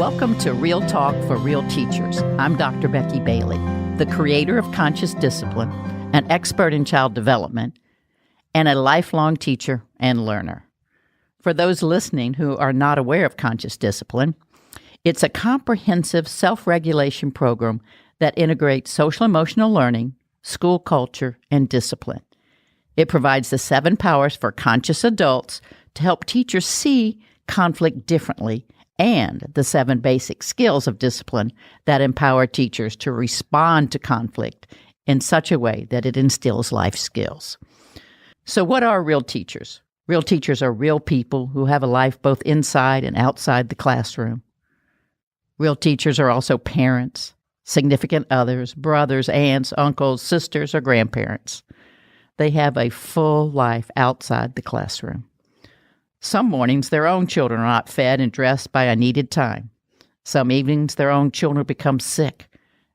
Welcome to Real Talk for Real Teachers. I'm Dr. Becky Bailey, the creator of Conscious Discipline, an expert in child development, and a lifelong teacher and learner. For those listening who are not aware of Conscious Discipline, it's a comprehensive self-regulation program that integrates social-emotional learning, school culture, and discipline. It provides the 7 powers for conscious adults to help teachers see conflict differently and the 7 basic skills of discipline that empower teachers to respond to conflict in such a way that it instills life skills. So what are real teachers? Real teachers are real people who have a life both inside and outside the classroom. Real teachers are also parents, significant others, brothers, aunts, uncles, sisters, or grandparents. They have a full life outside the classroom. Some mornings, their own children are not fed and dressed by a needed time. Some evenings, their own children become sick,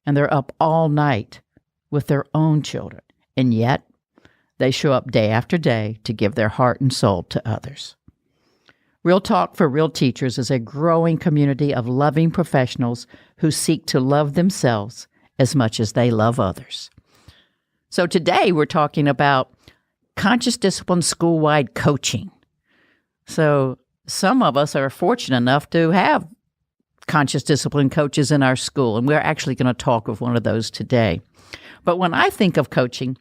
and they're up all night with their own children. And yet, they show up day after day to give their heart and soul to others. Real Talk for Real Teachers is a growing community of loving professionals who seek to love themselves as much as they love others. So today, we're talking about conscious discipline school-wide coaching. So some of us are fortunate enough to have conscious discipline coaches in our school, and we're actually going to talk with one of those today. But when I think of coaching,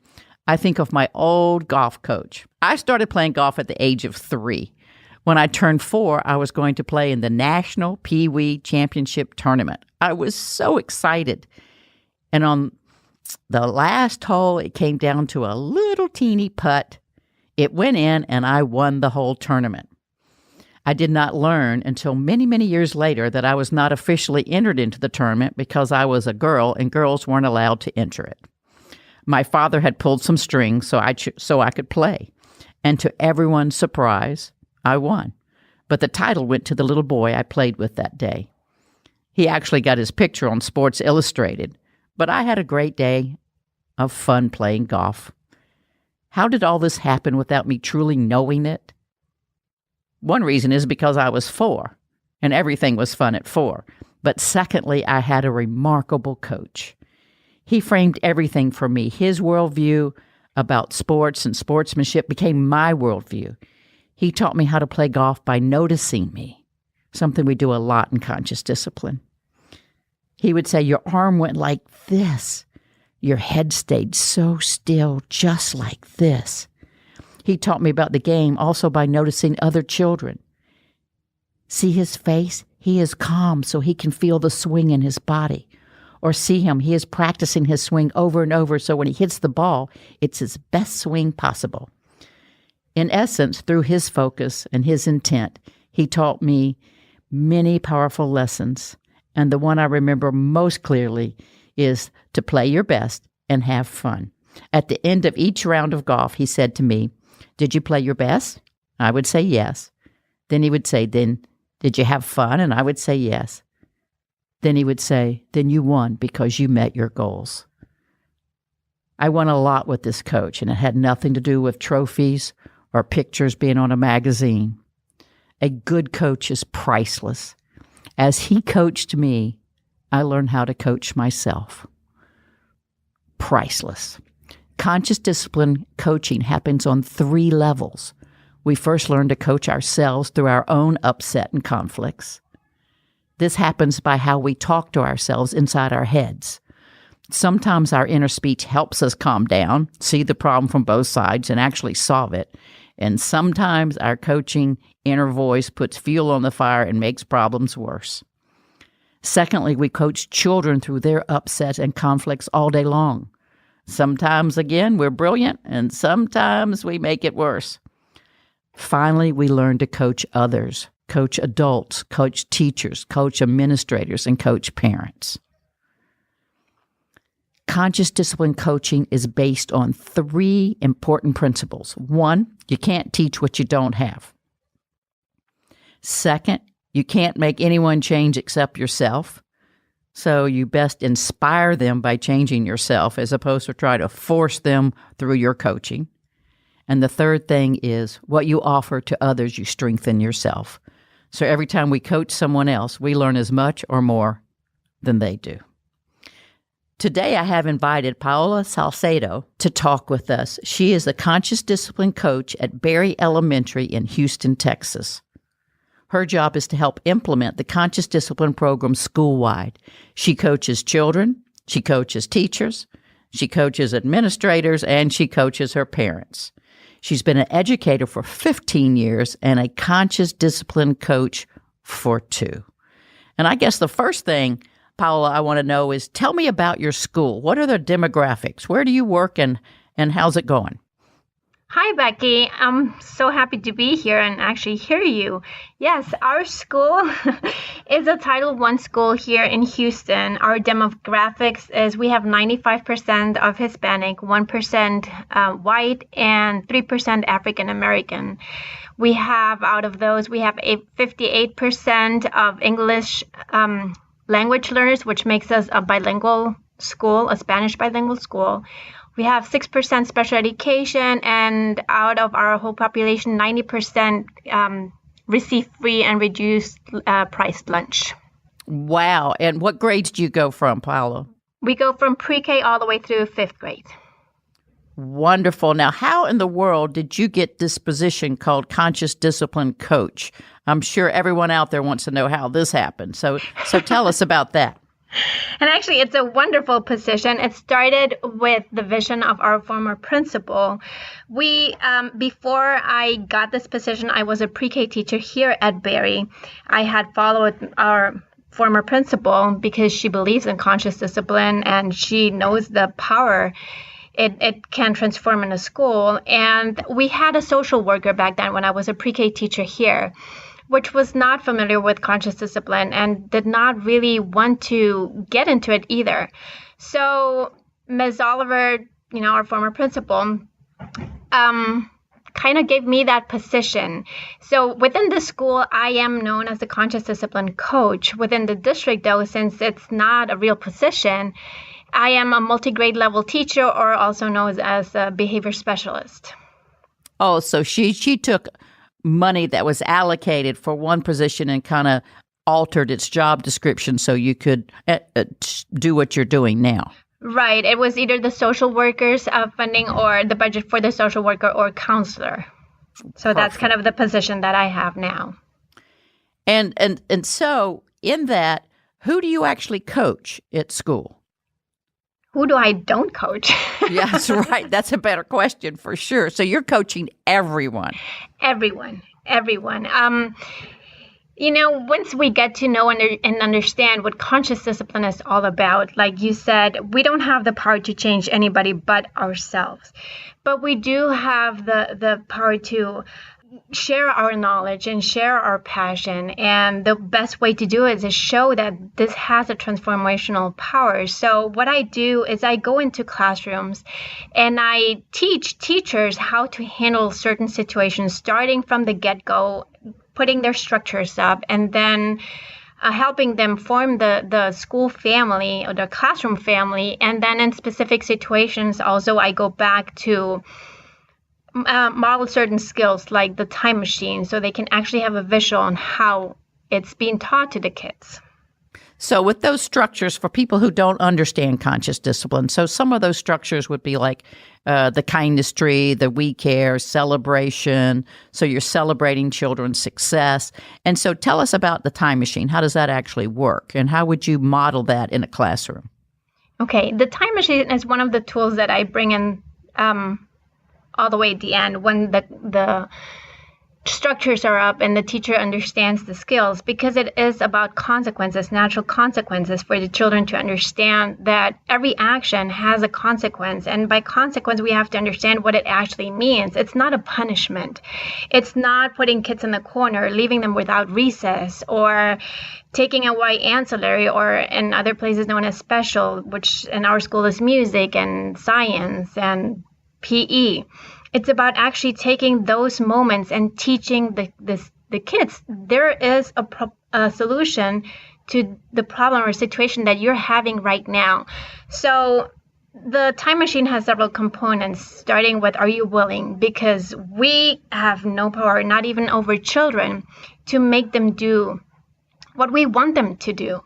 I think of my old golf coach. I started playing golf at the age of 3. When I turned 4, I was going to play in the National Pee Wee Championship Tournament. I was so excited. And on the last hole, it came down to a little teeny putt. It went in, and I won the whole tournament. I did not learn until many, many years later that I was not officially entered into the tournament because I was a girl and girls weren't allowed to enter it. My father had pulled some strings so I could play. And to everyone's surprise, I won. But the title went to the little boy I played with that day. He actually got his picture on Sports Illustrated. But I had a great day of fun playing golf. How did all this happen without me truly knowing it? One reason is because I was 4, and everything was fun at 4. But secondly, I had a remarkable coach. He framed everything for me. His worldview about sports and sportsmanship became my worldview. He taught me how to play golf by noticing me, something we do a lot in conscious discipline. He would say, your arm went like this. Your head stayed so still, just like this. He taught me about the game also by noticing other children. See his face? He is calm so he can feel the swing in his body. Or see him, he is practicing his swing over and over so when he hits the ball, it's his best swing possible. In essence, through his focus and his intent, he taught me many powerful lessons. And the one I remember most clearly is to play your best and have fun. At the end of each round of golf, he said to me, did you play your best? I would say yes. Then he would say, then did you have fun? And I would say yes. Then he would say, then you won because you met your goals. I won a lot with this coach, and it had nothing to do with trophies or pictures being on a magazine. A good coach is priceless. As he coached me, I learned how to coach myself. Priceless. Conscious discipline coaching happens on 3 levels. We first learn to coach ourselves through our own upset and conflicts. This happens by how we talk to ourselves inside our heads. Sometimes our inner speech helps us calm down, see the problem from both sides, and actually solve it. And sometimes our coaching inner voice puts fuel on the fire and makes problems worse. Secondly, we coach children through their upsets and conflicts all day long. Sometimes, again, we're brilliant, and sometimes we make it worse. Finally, we learn to coach others, coach adults, coach teachers, coach administrators, and coach parents. Conscious discipline coaching is based on 3 important principles. 1, you can't teach what you don't have. Second, you can't make anyone change except yourself. So you best inspire them by changing yourself as opposed to try to force them through your coaching. And the third thing is what you offer to others, you strengthen yourself. So every time we coach someone else, we learn as much or more than they do. Today, I have invited Paola Salcedo to talk with us. She is a conscious discipline coach at Berry Elementary in Houston, Texas. Her job is to help implement the conscious discipline program school-wide. She coaches children, she coaches teachers, she coaches administrators, and she coaches her parents. She's been an educator for 15 years and a conscious discipline coach for 2. And I guess the first thing, Paola, I want to know is, tell me about your school. What are the demographics? Where do you work and how's it going? Hi, Becky. I'm so happy to be here and actually hear you. Yes, our school is a Title I school here in Houston. Our demographics is we have 95% of Hispanic, 1% white, and 3% African American. We have, out of those, we have 58% of English language learners, which makes us a bilingual school, a Spanish bilingual school. We have 6% special education, and out of our whole population, 90% receive free and reduced priced lunch. Wow. And what grades do you go from, Paola? We go from pre-K all the way through 5th grade. Wonderful. Now, how in the world did you get this position called Conscious Discipline Coach? I'm sure everyone out there wants to know how this happened. So tell us about that. And actually, it's a wonderful position. It started with the vision of our former principal. Before I got this position, I was a pre-K teacher here at Berry. I had followed our former principal because she believes in conscious discipline and she knows the power it can transform in a school. And we had a social worker back then when I was a pre-K teacher here, which was not familiar with conscious discipline and did not really want to get into it either. So Ms. Oliver, our former principal, kind of gave me that position. So within the school, I am known as the conscious discipline coach. Within the district, though, since it's not a real position, I am a multi-grade level teacher, or also known as a behavior specialist. Oh, so she took money that was allocated for one position and kind of altered its job description so you could do what you're doing now. Right. It was either the social workers funding or the budget for the social worker or counselor. So That's kind of the position that I have now. And so in that, who do you actually coach at school? Who do I don't coach? Yes, right. That's a better question for sure. So you're coaching everyone. Everyone. Once we get to know and understand what conscious discipline is all about, like you said, we don't have the power to change anybody but ourselves. But we do have the power to share our knowledge and share our passion. And the best way to do it is to show that this has a transformational power. So what I do is I go into classrooms and I teach teachers how to handle certain situations, starting from the get-go, putting their structures up, and then helping them form the school family or the classroom family. And then in specific situations, also I go back to model certain skills like the time machine so they can actually have a visual on how it's being taught to the kids. So with those structures, for people who don't understand conscious discipline, so some of those structures would be like the kindness tree, the we care, celebration. So you're celebrating children's success. And so tell us about the time machine. How does that actually work? And how would you model that in a classroom? Okay, the time machine is one of the tools that I bring in all the way at the end when the structures are up and the teacher understands the skills, because it is about consequences, natural consequences, for the children to understand that every action has a consequence. And by consequence, we have to understand what it actually means. It's not a punishment. It's not putting kids in the corner, leaving them without recess, or taking away ancillary, or in other places known as special, which in our school is music and science and PE. It's about actually taking those moments and teaching the kids there is a solution to the problem or situation that you're having right now. So the time machine has several components, starting with, are you willing? Because we have no power, not even over children, to make them do what we want them to do.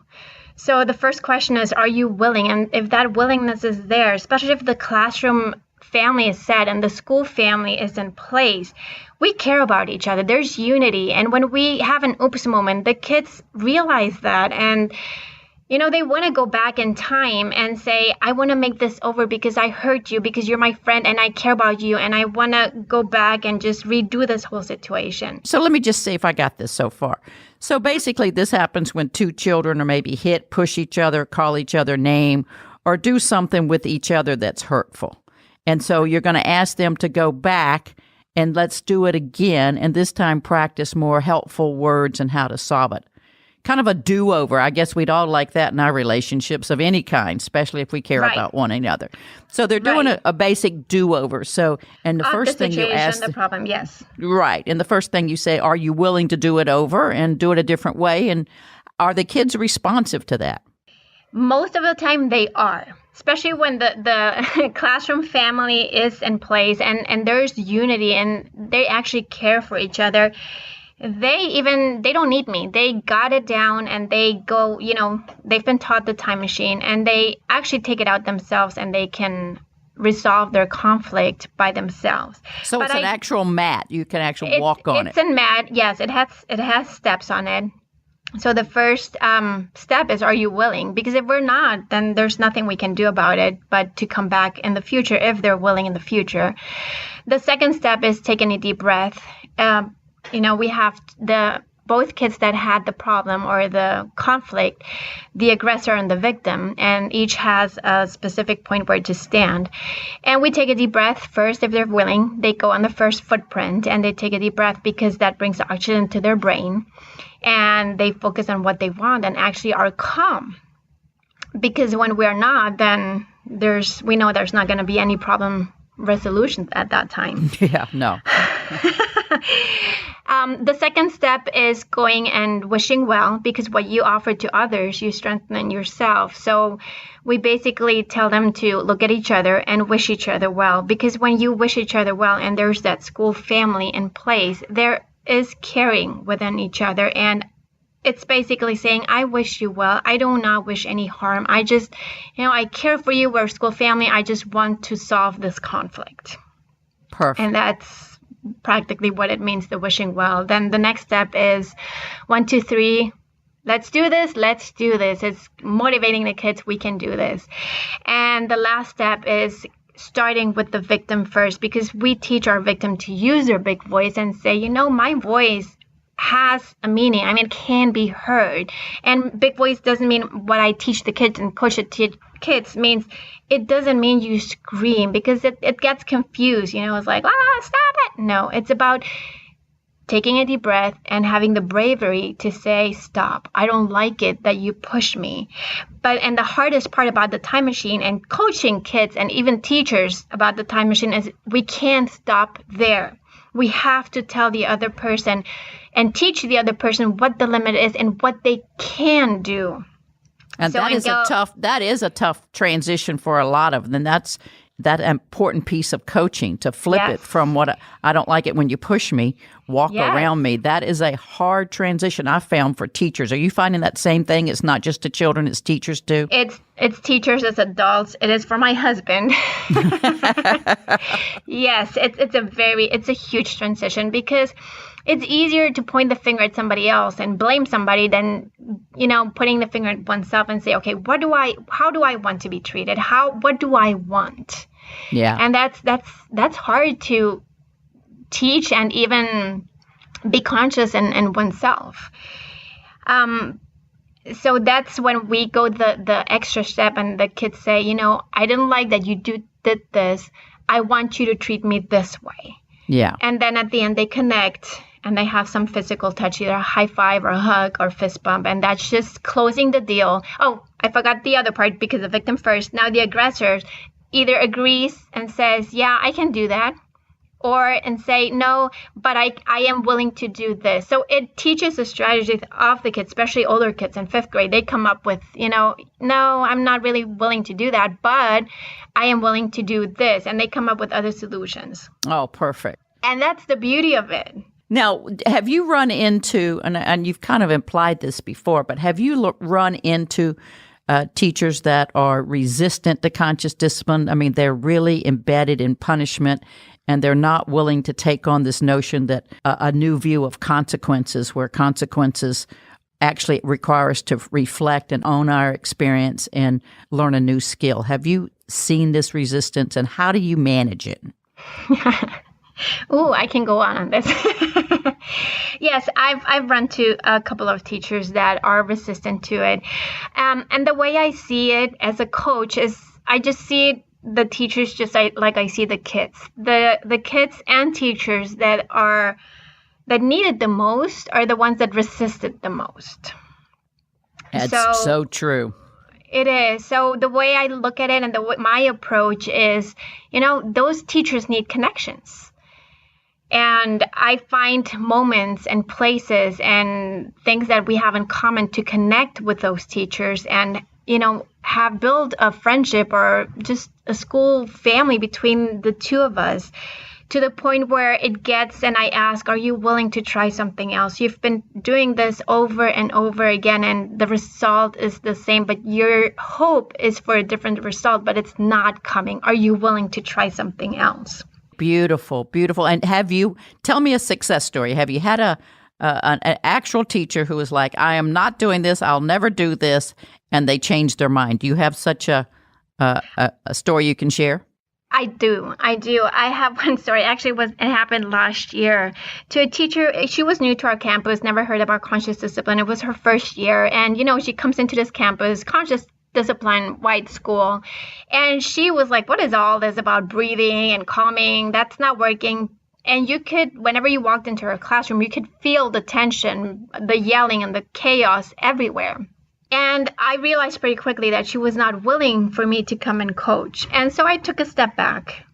So the first question is, are you willing? And if that willingness is there, especially if the classroom family is set and the school family is in place, we care about each other. There's unity. And when we have an oops moment, the kids realize that. And, they want to go back in time and say, I want to make this over because I hurt you, because you're my friend and I care about you. And I want to go back and just redo this whole situation. So let me just see if I got this so far. So basically, this happens when two children are maybe hit, push each other, call each other name, or do something with each other that's hurtful. And so you're going to ask them to go back and let's do it again, and this time practice more helpful words and how to solve it. Kind of a do-over. I guess we'd all like that in our relationships of any kind, especially if we care about one another. So they're doing a basic do-over. So, and the first thing you ask, the problem, yes. Right. And the first thing you say, are you willing to do it over and do it a different way? And are the kids responsive to that? Most of the time they are, especially when the classroom family is in place and there's unity and they actually care for each other. They don't need me. They got it down and they go, they've been taught the time machine and they actually take it out themselves and they can resolve their conflict by themselves. So it's an actual mat. You can actually walk on it. It's a mat. Yes, it has steps on it. So the first step is, are you willing? Because if we're not, then there's nothing we can do about it but to come back in the future if they're willing in the future. The second step is taking a deep breath. We have both kids that had the problem or the conflict, the aggressor and the victim, and each has a specific point where to stand. And we take a deep breath first. If they're willing, they go on the first footprint and they take a deep breath because that brings oxygen to their brain. And they focus on what they want and actually are calm. Because when we're not, then we know there's not going to be any problem resolution at that time. Yeah, no. The second step is going and wishing well, because what you offer to others, you strengthen yourself. So we basically tell them to look at each other and wish each other well, because when you wish each other well and there's that school family in place, there is caring within each other. And it's basically saying, I wish you well. I do not wish any harm. I just, I care for you. We're a school family. I just want to solve this conflict. Perfect. And that's practically what it means, the wishing well. Then the next step is 1, 2, 3. Let's do this. Let's do this. It's motivating the kids. We can do this. And the last step is starting with the victim first, because we teach our victim to use their big voice and say, my voice has a meaning. It can be heard. And big voice doesn't mean what I teach the kids and coach it to kids. Means it doesn't mean you scream, because it gets confused. It's like, stop it. No, it's about taking a deep breath and having the bravery to say, stop. I don't like it that you push me. And the hardest part about the time machine and coaching kids and even teachers about the time machine is we can't stop there. We have to tell the other person and teach the other person what the limit is and what they can do. And that is a tough transition for a lot of them. And that's that important piece of coaching, to flip it from what I don't like it when you push me, walk around me. That is a hard transition I found for teachers. Are you finding that same thing? It's not just to children, it's teachers too? It's teachers, it's adults. It is for my husband. Yes, it's a huge transition, because it's easier to point the finger at somebody else and blame somebody than, putting the finger at oneself and say, okay, how do I want to be treated? What do I want? Yeah. And that's hard to teach and even be conscious in oneself. So that's when we go the extra step and the kids say, I didn't like that you did this. I want you to treat me this way. Yeah. And then at the end they connect and they have some physical touch, either a high five or a hug or fist bump. And that's just closing the deal. Oh, I forgot the other part, because the victim first. Now the aggressor either agrees and says, yeah, I can do that. And say, no, but I am willing to do this. So it teaches the strategy of the kids, especially older kids in 5th grade. They come up with, no, I'm not really willing to do that, but I am willing to do this. And they come up with other solutions. Oh, perfect. And that's the beauty of it. Now, have you run into, and you've kind of implied this before, but have you run into teachers that are resistant to conscious discipline? I mean, they're really embedded in punishment, and they're not willing to take on this notion that a new view of consequences, where consequences actually require us to reflect and own our experience and learn a new skill. Have you seen this resistance, and how do you manage it? Oh, I can go on this. Yes, I've run to a couple of teachers that are resistant to it. And the way I see it as a coach is I just see the teachers just like I see the kids. The kids and teachers that need it the most are the ones that resisted the most. That's so true. It is. So the way I look at it and my approach is, those teachers need connections. And I find moments and places and things that we have in common to connect with those teachers and, have built a friendship or just a school family between the two of us, to the point where it gets, and I ask, are you willing to try something else? You've been doing this over and over again, and the result is the same, but your hope is for a different result, but it's not coming. Are you willing to try something else? Beautiful, beautiful. And tell me a success story. Have you had an actual teacher who was like, I am not doing this, I'll never do this, and they changed their mind? Do you have such a story you can share? I do. I have one story. Actually, it happened last year to a teacher. She was new to our campus, never heard about conscious discipline. It was her first year. And, she comes into this campus, conscious discipline, white school. And she was like, what is all this about breathing and calming? That's not working. And whenever you walked into her classroom, you could feel the tension, the yelling and the chaos everywhere. And I realized pretty quickly that she was not willing for me to come and coach. And so I took a step back.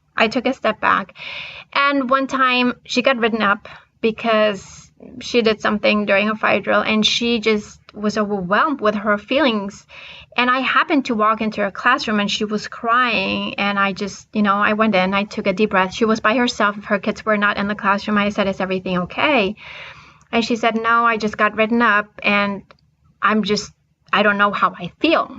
And one time she got written up because she did something during a fire drill, and she just was overwhelmed with her feelings. And I happened to walk into her classroom and she was crying. And I just, I went in, I took a deep breath. She was by herself. Her kids were not in the classroom. I said, is everything okay? And she said, no, I just got written up and I don't know how I feel.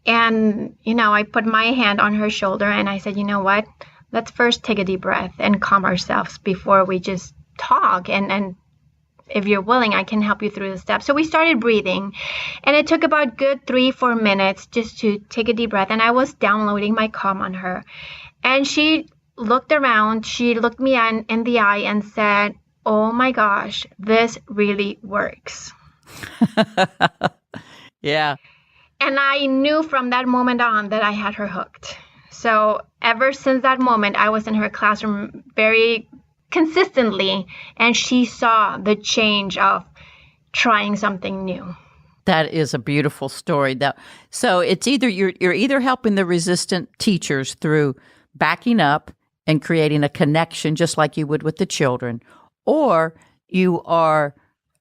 And, I put my hand on her shoulder and I said, you know what? Let's first take a deep breath and calm ourselves before we just talk. And if you're willing, I can help you through the steps. So we started breathing, and it took about good 3-4 minutes just to take a deep breath. And I was downloading my calm on her. And she looked around, she looked me in the eye and said, oh my gosh, this really works. Yeah. And I knew from that moment on that I had her hooked. So ever since that moment, I was in her classroom very consistently, and she saw the change of trying something new. That is a beautiful story. So it's either you're either helping the resistant teachers through backing up and creating a connection, just like you would with the children, or you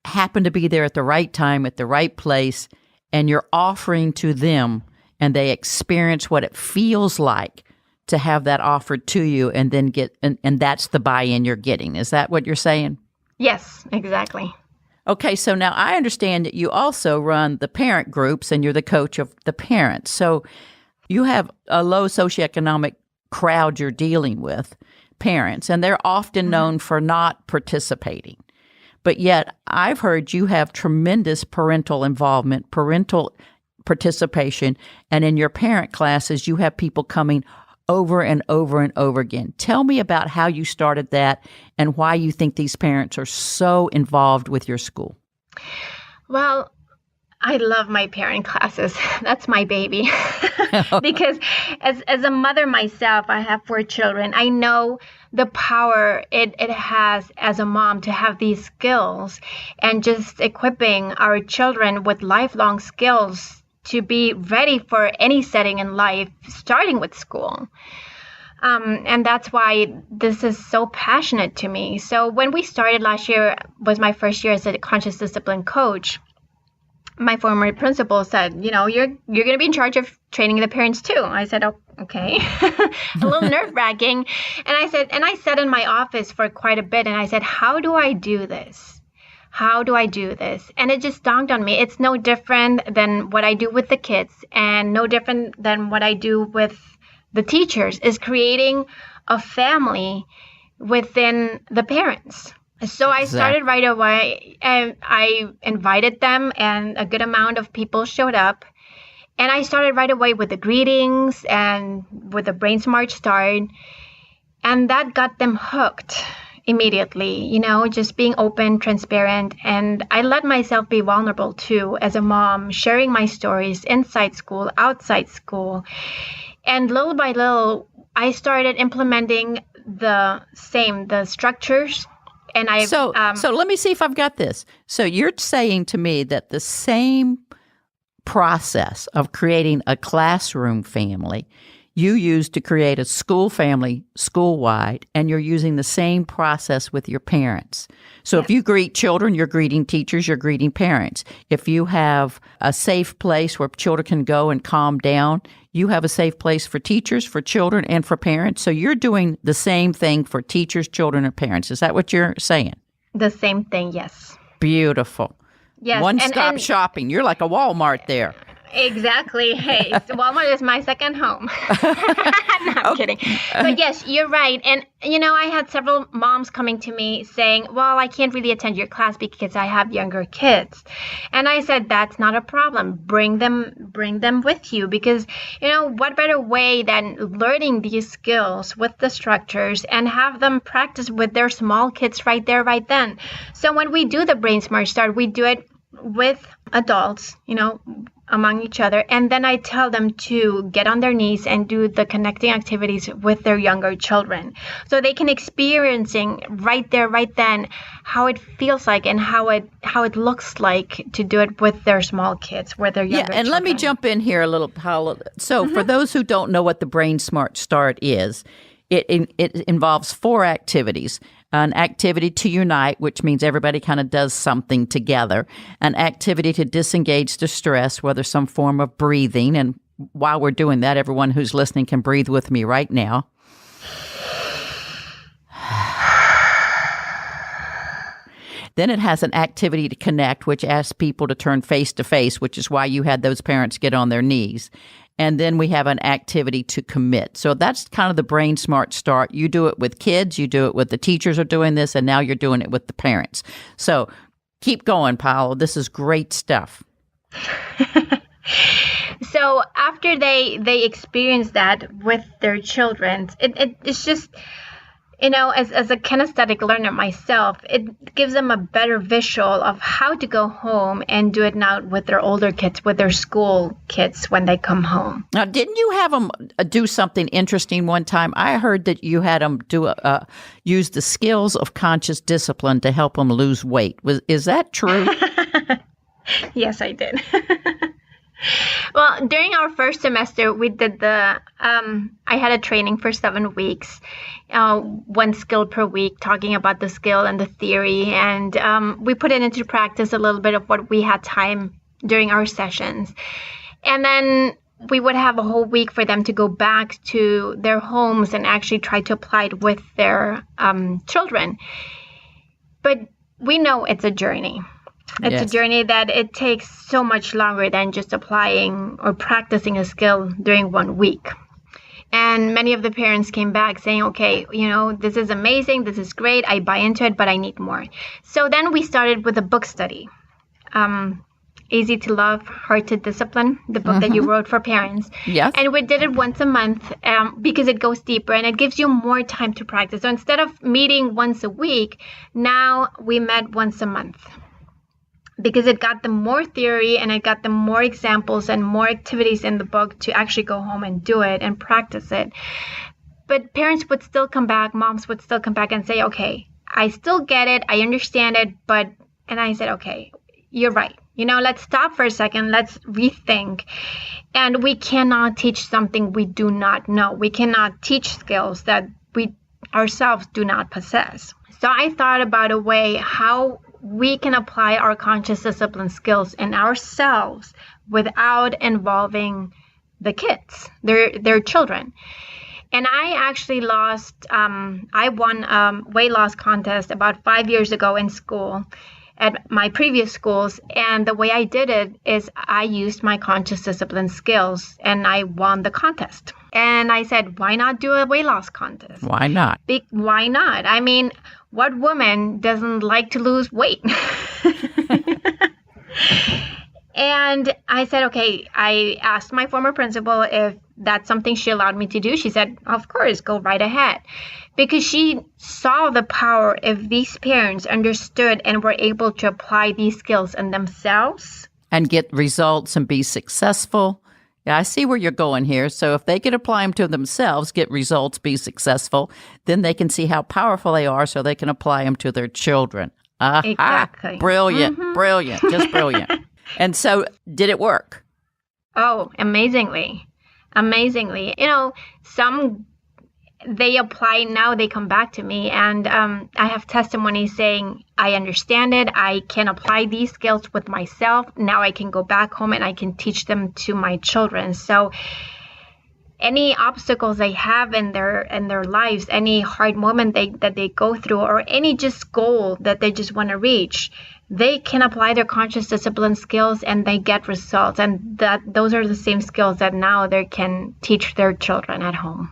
happen to be there at the right time, at the right place, and you're offering to them, and they experience what it feels like to have that offered to you, and then and that's the buy-in you're getting. Is that what you're saying? Yes, exactly. Okay, so now I understand that you also run the parent groups, and you're the coach of the parents. So you have a low socioeconomic crowd you're dealing with, parents, and they're often known for not participating. But yet I've heard you have tremendous parental involvement, parental participation, and in your parent classes, you have people coming over and over and over again. Tell me about how you started that and why you think these parents are so involved with your school. Well, I love my parent classes. That's my baby. Because as a mother myself, I have 4 children. I know the power it has as a mom to have these skills, and just equipping our children with lifelong skills to be ready for any setting in life, starting with school. And that's why this is so passionate to me. So when we started last year, was my first year as a conscious discipline coach. my former principal said, you're going to be in charge of training the parents too. I said, oh, okay. A little nerve-wracking. And I sat in my office for quite a bit, and I said, how do I do this? How do I do this? And it just dawned on me. It's no different than what I do with the kids, and no different than what I do with the teachers, is creating a family within the parents. So I started right away, and I invited them, and a good amount of people showed up. And I started right away with the greetings and with the Brain Smart Start. And that got them hooked immediately, just being open, transparent. And I let myself be vulnerable too as a mom, sharing my stories inside school, outside school. And little by little, I started implementing the structures. And So let me see if I've got this. So you're saying to me that the same process of creating a classroom family you use to create a school family school-wide, and you're using the same process with your parents. So if you greet children, you're greeting teachers, you're greeting parents. If you have a safe place where children can go and calm down, you have a safe place for teachers, for children, and for parents. So you're doing the same thing for teachers, children, and parents. Is that what you're saying? The same thing, yes. Beautiful. Yes. One-stop shopping. You're like a Walmart there. Exactly. Hey, Walmart is my second home. I'm kidding. But yes, you're right. And, I had several moms coming to me saying, well, I can't really attend your class because I have younger kids. And I said, that's not a problem. Bring them with you, because, what better way than learning these skills with the structures and have them practice with their small kids right there, right then. So when we do the Brain Smart Start, we do it with adults, among each other. And then I tell them to get on their knees and do the connecting activities with their younger children. So they can experiencing right there, right then, how it feels like and how it looks like to do it with their small kids, with their younger children. Let me jump in here a little, Paola. So for those who don't know what the Brain Smart Start is, it involves 4 activities. An activity to unite, which means everybody kind of does something together. An activity to disengage the stress, whether some form of breathing. And while we're doing that, everyone who's listening can breathe with me right now. Then it has an activity to connect, which asks people to turn face to face, which is why you had those parents get on their knees. And then we have an activity to commit. So that's kind of the Brain Smart Start. You do it with kids, you do it with the teachers are doing this, and now you're doing it with the parents. So keep going, Paola. This is great stuff. So after they experience that with their children, it's just, as a kinesthetic learner myself, it gives them a better visual of how to go home and do it now with their older kids, with their school kids when they come home. Now, didn't you have them do something interesting one time? I heard that you had them use the skills of conscious discipline to help them lose weight. Is that true? Yes, I did. Well, during our first semester, we did I had a training for 7 weeks, 1 skill per week, talking about the skill and the theory. And we put it into practice a little bit of what we had time during our sessions. And then we would have a whole week for them to go back to their homes and actually try to apply it with their children. But we know it's a journey. It's a journey that it takes so much longer than just applying or practicing a skill during 1 week. And many of the parents came back saying, okay, this is amazing. This is great. I buy into it, but I need more. So then we started with a book study. Easy to Love, Hard to Discipline, the book that you wrote for parents. Yes. And we did it once a month because it goes deeper and it gives you more time to practice. So instead of meeting once a week, now we met once a month, because it got them more theory and it got them more examples and more activities in the book to actually go home and do it and practice it. But parents would still come back, moms would still come back and say, okay, I still get it, I understand it, and I said, okay, you're right. Let's stop for a second, let's rethink. And we cannot teach something we do not know. We cannot teach skills that we ourselves do not possess. So I thought about a way, how we can apply our conscious discipline skills in ourselves without involving the kids, their children. And I actually I won a weight loss contest about 5 years ago in school at my previous schools. And the way I did it is I used my conscious discipline skills and I won the contest. And I said, why not do a weight loss contest? Why not? Why not? I mean, what woman doesn't like to lose weight? And I said, okay, I asked my former principal if that's something she allowed me to do. She said, of course, go right ahead. Because she saw the power if these parents understood and were able to apply these skills in themselves. And get results and be successful. Yeah, I see where you're going here. So if they can apply them to themselves, get results, be successful, then they can see how powerful they are so they can apply them to their children. Aha! Exactly. Brilliant, brilliant, just brilliant. And so did it work? Oh, amazingly. Amazingly. You know, some they apply now, they come back to me and I have testimonies saying, I understand it. I can apply these skills with myself. Now I can go back home and I can teach them to my children. So any obstacles they have in their lives, any hard moment that they go through, or any just goal that they just want to reach, they can apply their conscious discipline skills and they get results. And those are the same skills that now they can teach their children at home.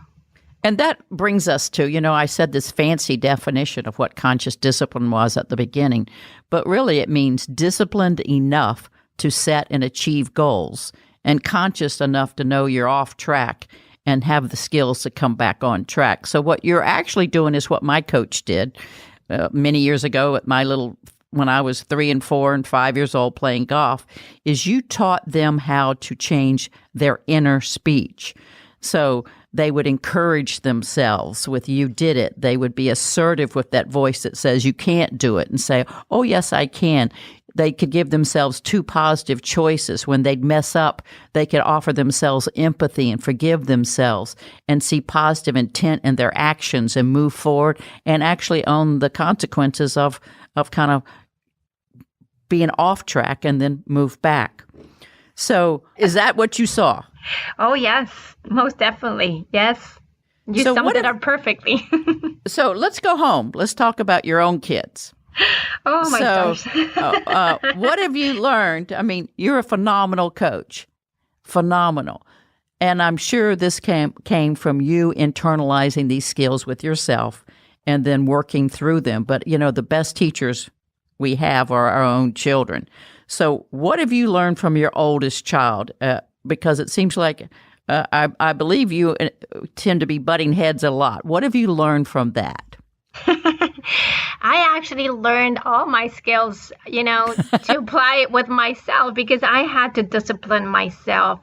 And that brings us to, I said this fancy definition of what conscious discipline was at the beginning, but really it means disciplined enough to set and achieve goals, and conscious enough to know you're off track and have the skills to come back on track. So what you're actually doing is what my coach did many years ago at when I was 3 and 4 and 5 years old playing golf, is you taught them how to change their inner speech. So they would encourage themselves with you did it. They would be assertive with that voice that says you can't do it and say, oh, yes, I can. They could give themselves 2 positive choices. When they'd mess up, they could offer themselves empathy and forgive themselves and see positive intent in their actions and move forward and actually own the consequences of kind of being off track and then move back. So is that what you saw? Oh, yes, most definitely. Yes. You summed it up perfectly. So let's go home. Let's talk about your own kids. Oh, my gosh. What have you learned? I mean, you're a phenomenal coach. Phenomenal. And I'm sure this came from you internalizing these skills with yourself and then working through them. But, the best teachers we have are our own children. So what have you learned from your oldest child? Because it seems like I believe you tend to be butting heads a lot. What have you learned from that? I actually learned all my skills, to apply it with myself because I had to discipline myself.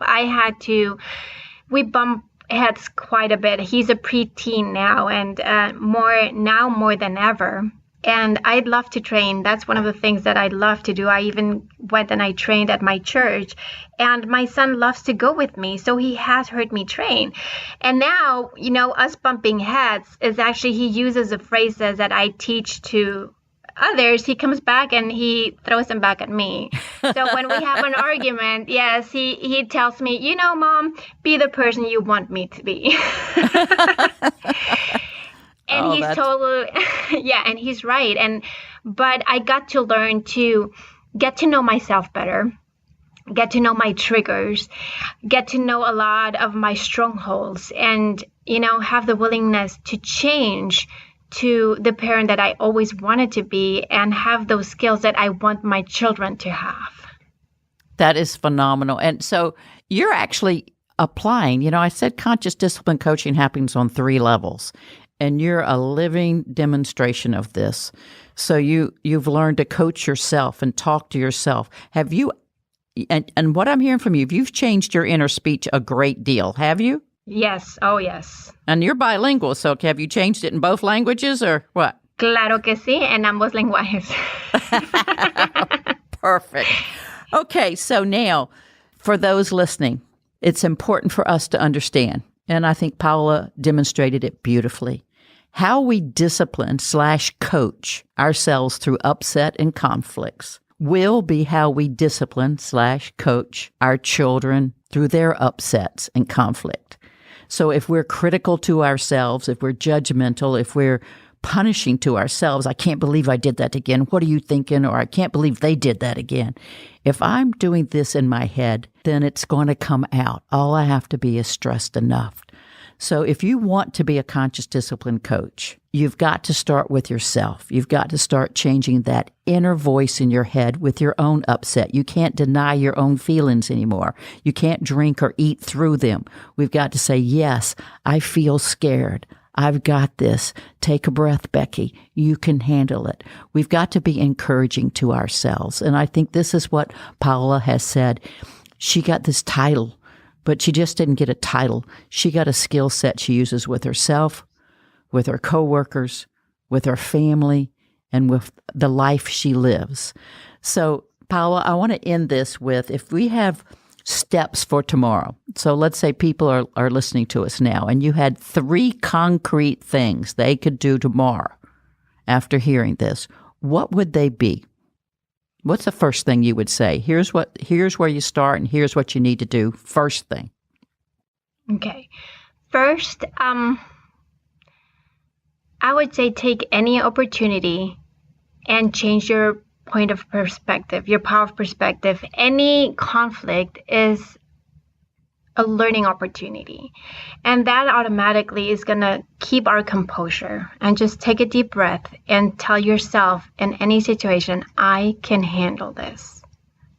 We bump heads quite a bit. He's a preteen now and more than ever. And I'd love to train. That's one of the things that I'd love to do. I even went and I trained at my church. And my son loves to go with me. So he has heard me train. And now, us bumping heads is actually, he uses the phrases that I teach to others. He comes back and he throws them back at me. So when we have an argument, yes, he tells me, Mom, be the person you want me to be. And he's totally, and he's right. But I got to learn to get to know myself better, get to know my triggers, get to know a lot of my strongholds, and, have the willingness to change to the parent that I always wanted to be and have those skills that I want my children to have. That is phenomenal. And so you're actually applying, I said conscious discipline coaching happens on 3 levels. And you're a living demonstration of this. So you've learned to coach yourself and talk to yourself. Have you, and what I'm hearing from you've changed your inner speech a great deal, have you? Yes. Oh, yes. And you're bilingual, so have you changed it in both languages or what? Claro que sí, en ambos lenguajes. Perfect. Okay, so now, for those listening, it's important for us to understand, and I think Paola demonstrated it beautifully. How we discipline/coach ourselves through upset and conflicts will be how we discipline/coach our children through their upsets and conflict. So if we're critical to ourselves, if we're judgmental, if we're punishing to ourselves, I can't believe I did that again. What are you thinking? Or I can't believe they did that again. If I'm doing this in my head, then it's going to come out. All I have to be is stressed enough. So if you want to be a conscious discipline coach, you've got to start with yourself. You've got to start changing that inner voice in your head with your own upset. You can't deny your own feelings anymore. You can't drink or eat through them. We've got to say, yes, I feel scared. I've got this. Take a breath, Becky. You can handle it. We've got to be encouraging to ourselves. And I think this is what Paola has said. She got this title, but she just didn't get a title. She got a skill set she uses with herself, with her coworkers, with her family, and with the life she lives. So, Paola, I want to end this with, if we have steps for tomorrow. So let's say people are listening to us now, and you had 3 concrete things they could do tomorrow after hearing this. What would they be? What's the first thing you would say? Here's where you start, and here's what you need to do. First thing. Okay. First, I would say take any opportunity and change your point of perspective, your power of perspective. Any conflict is a learning opportunity. And that automatically is going to keep our composure. And just take a deep breath and tell yourself in any situation, I can handle this.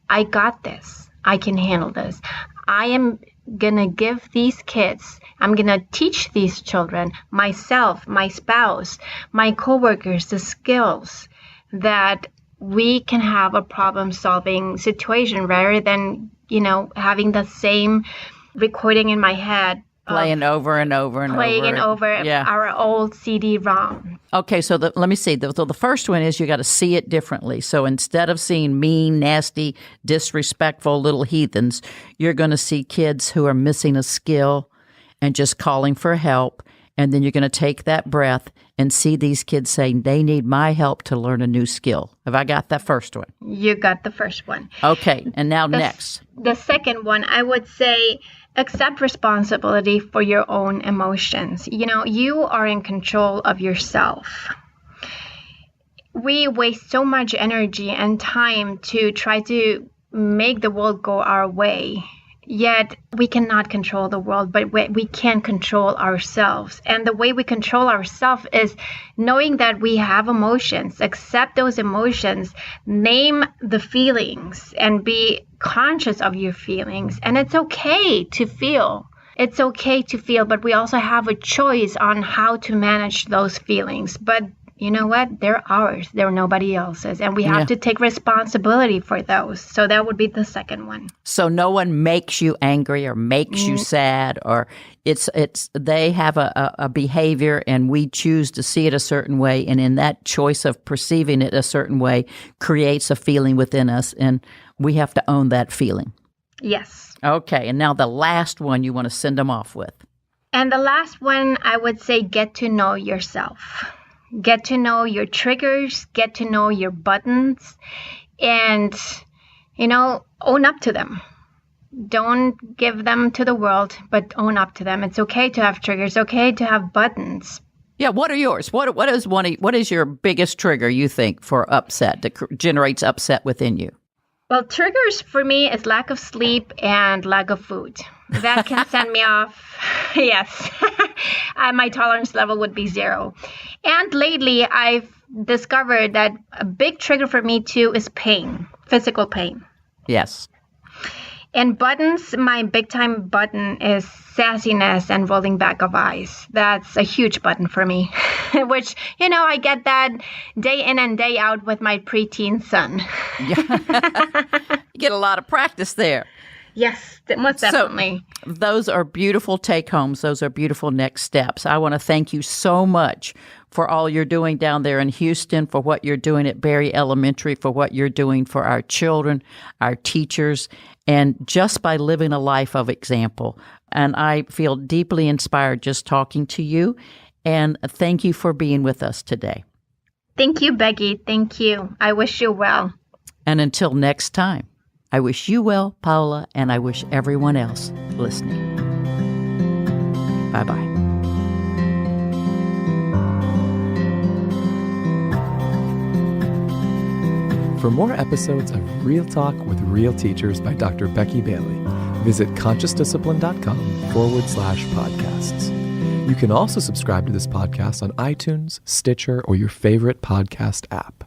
I got this. I can handle this. I am going to give these kids, I'm going to teach these children, myself, my spouse, my coworkers, the skills that we can have a problem-solving situation rather than, having the same recording in my head. Playing over and over and over. Our old CD-ROM. Okay, so let me see. The first one is you got to see it differently. So instead of seeing mean, nasty, disrespectful little heathens, you're going to see kids who are missing a skill and just calling for help. And then you're going to take that breath and see these kids saying, they need my help to learn a new skill. Have I got that first one? You got the first one. Okay, and now next. The second one, I would say, accept responsibility for your own emotions. You are in control of yourself. We waste so much energy and time to try to make the world go our way. Yet we cannot control the world, but we can control ourselves. And the way we control ourselves is knowing that we have emotions, accept those emotions, name the feelings, and be conscious of your feelings. And it's okay to feel. It's okay to feel, but we also have a choice on how to manage those feelings. But you know what? They're ours. They're nobody else's. And we have to take responsibility for those. So that would be the second one. So no one makes you angry or makes you sad, or they have a behavior and we choose to see it a certain way. And in that choice of perceiving it a certain way creates a feeling within us. And we have to own that feeling. Yes. Okay. And now the last one you want to send them off with. And the last one, I would say, get to know yourself. Get to know your triggers, get to know your buttons, and, own up to them. Don't give them to the world, but own up to them. It's okay to have triggers, okay to have buttons. Yeah, what are yours? What is your biggest trigger, you think, for upset, that generates upset within you? Well, triggers for me is lack of sleep and lack of food. That can send me off. Yes. My tolerance level would be 0. And lately, I've discovered that a big trigger for me, too, is pain, physical pain. Yes. And buttons, my big time button is sassiness and rolling back of eyes. That's a huge button for me, which, I get that day in and day out with my preteen son. You get a lot of practice there. Yes, most definitely. So, those are beautiful take-homes. Those are beautiful next steps. I want to thank you so much for all you're doing down there in Houston, for what you're doing at Berry Elementary, for what you're doing for our children, our teachers, and just by living a life of example. And I feel deeply inspired just talking to you. And thank you for being with us today. Thank you, Becky. Thank you. I wish you well. And until next time, I wish you well, Paola, and I wish everyone else listening. Bye-bye. For more episodes of Real Talk with Real Teachers by Dr. Becky Bailey, visit consciousdiscipline.com/podcasts. You can also subscribe to this podcast on iTunes, Stitcher, or your favorite podcast app.